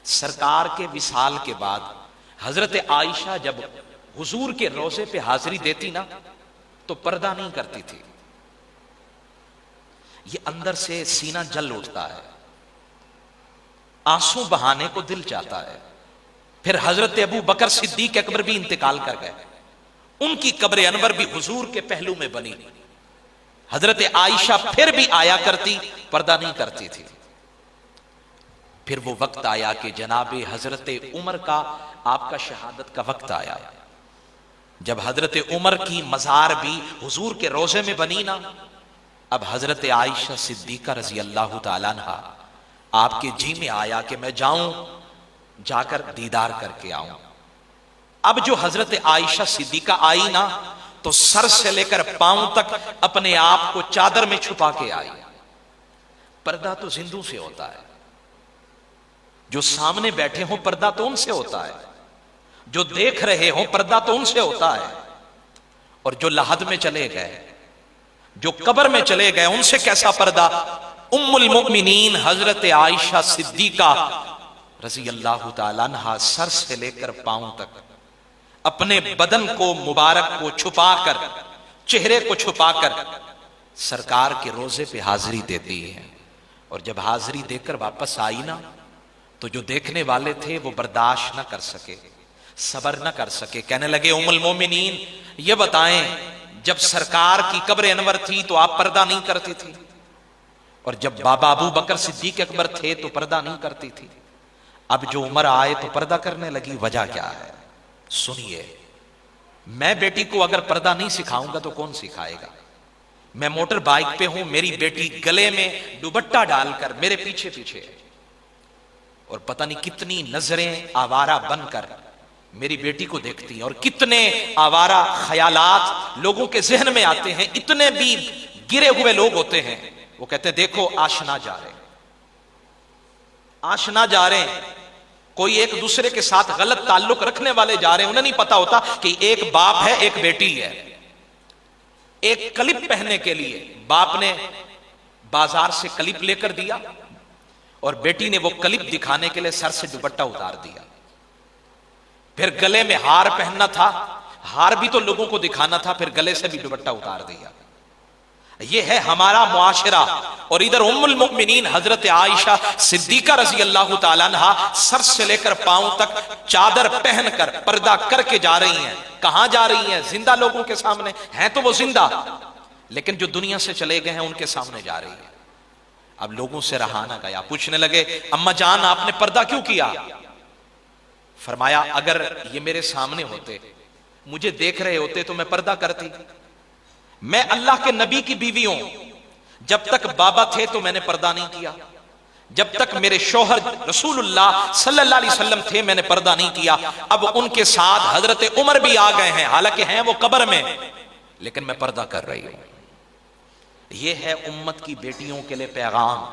سرکار کے وصال کے بعد حضرت عائشہ جب حضور کے روضے پہ حاضری دیتی نا تو پردہ نہیں کرتی تھی. یہ اندر سے سینہ جل اٹھتا ہے, آنسو بہانے کو دل چاہتا ہے. پھر حضرت ابو بکر صدیق اکبر بھی انتقال کر گئے, ان کی قبر انور بھی حضور کے پہلو میں بنی. حضرت عائشہ پھر بھی آیا کرتی, پردہ نہیں کرتی تھی. پھر وہ وقت آیا کہ جناب حضرت عمر کا, آپ کا شہادت کا وقت آیا. جب حضرت عمر کی مزار بھی حضور کے روضے میں بنی نا, اب حضرت عائشہ صدیقہ رضی اللہ تعالیٰ عنہ آپ کے جی میں آیا کہ میں جاؤں, جا کر دیدار کر کے آؤں. اب جو حضرت عائشہ صدیقہ آئی نا تو سر سے لے کر پاؤں تک اپنے آپ کو چادر میں چھپا کے آئی. پردہ تو زندوں سے ہوتا ہے, جو سامنے بیٹھے ہوں پردہ تو ان سے ہوتا ہے, جو دیکھ رہے ہوں پردہ تو ان سے ہوتا ہے, اور جو لحد میں چلے گئے, جو قبر میں چلے گئے, ان سے کیسا پردہ. ام المؤمنین حضرت عائشہ صدیقہ رضی اللہ تعالیٰ عنہ سر سے لے کر پاؤں تک اپنے بدن کو مبارک کو چھپا کر, چہرے کو چھپا کر سرکار کے روضے پہ حاضری دیتی ہے. اور جب حاضری دے کر واپس آئی نا تو جو دیکھنے والے تھے وہ برداشت نہ کر سکے, صبر نہ کر سکے. کہنے لگے ام المومنین یہ بتائیں, جب سرکار کی قبر انور تھی تو آپ پردہ نہیں کرتی تھی, اور جب بابا ابو بکر صدیق اکبر تھے تو پردہ نہیں کرتی تھی. اب جو عمر آئے تو پردہ کرنے لگی, وجہ کیا ہے سنیے. میں بیٹی کو اگر پردہ نہیں سکھاؤں گا تو کون سکھائے گا. میں موٹر بائک پہ ہوں, میری بیٹی گلے میں دوپٹہ ڈال کر میرے پیچھے پیچھے, اور پتہ نہیں کتنی نظریں آوارہ بن کر میری بیٹی کو دیکھتی ہیں, اور کتنے آوارہ خیالات لوگوں کے ذہن میں آتے ہیں. اتنے بھی گرے ہوئے لوگ ہوتے ہیں, وہ کہتے ہیں دیکھو آشنا جا رہے, آشنا جا رہے ہیں, کوئی ایک دوسرے کے ساتھ غلط تعلق رکھنے والے جا رہے ہیں. انہیں نہیں پتا ہوتا کہ ایک باپ ہے ایک بیٹی ہے. ایک کلپ پہننے کے لیے باپ نے بازار سے کلپ لے کر دیا, اور بیٹی نے وہ کلپ دکھانے کے لیے سر سے دوپٹہ اتار دیا. پھر گلے میں ہار پہننا تھا, ہار بھی تو لوگوں کو دکھانا تھا, پھر گلے سے بھی دوپٹہ اتار دیا. یہ ہے ہمارا معاشرہ. اور ادھر ام المؤمنین حضرت عائشہ صدیقہ رضی اللہ تعالیٰ عنہ سر سے لے کر پاؤں تک چادر پہن کر پردہ کر کے جا رہی ہیں. کہاں جا رہی ہیں؟ زندہ لوگوں کے سامنے ہیں تو وہ زندہ, لیکن جو دنیا سے چلے گئے ہیں ان کے سامنے جا رہی ہیں. اب لوگوں سے رہا نہ گیا, پوچھنے لگے اماں جان آپ نے پردہ کیوں کیا؟ فرمایا اگر یہ میرے سامنے ہوتے, مجھے دیکھ رہے ہوتے تو میں پردہ کرتی. میں اللہ کے نبی کی بیوی ہوں, جب تک بابا تھے تو میں نے پردہ نہیں کیا, جب تک میرے شوہر رسول اللہ صلی اللہ علیہ وسلم تھے میں نے پردہ نہیں کیا. اب ان کے ساتھ حضرت عمر بھی آ گئے ہیں, حالانکہ ہیں وہ قبر میں, لیکن میں پردہ کر رہی ہوں. یہ ہے امت کی بیٹیوں کے لیے پیغام.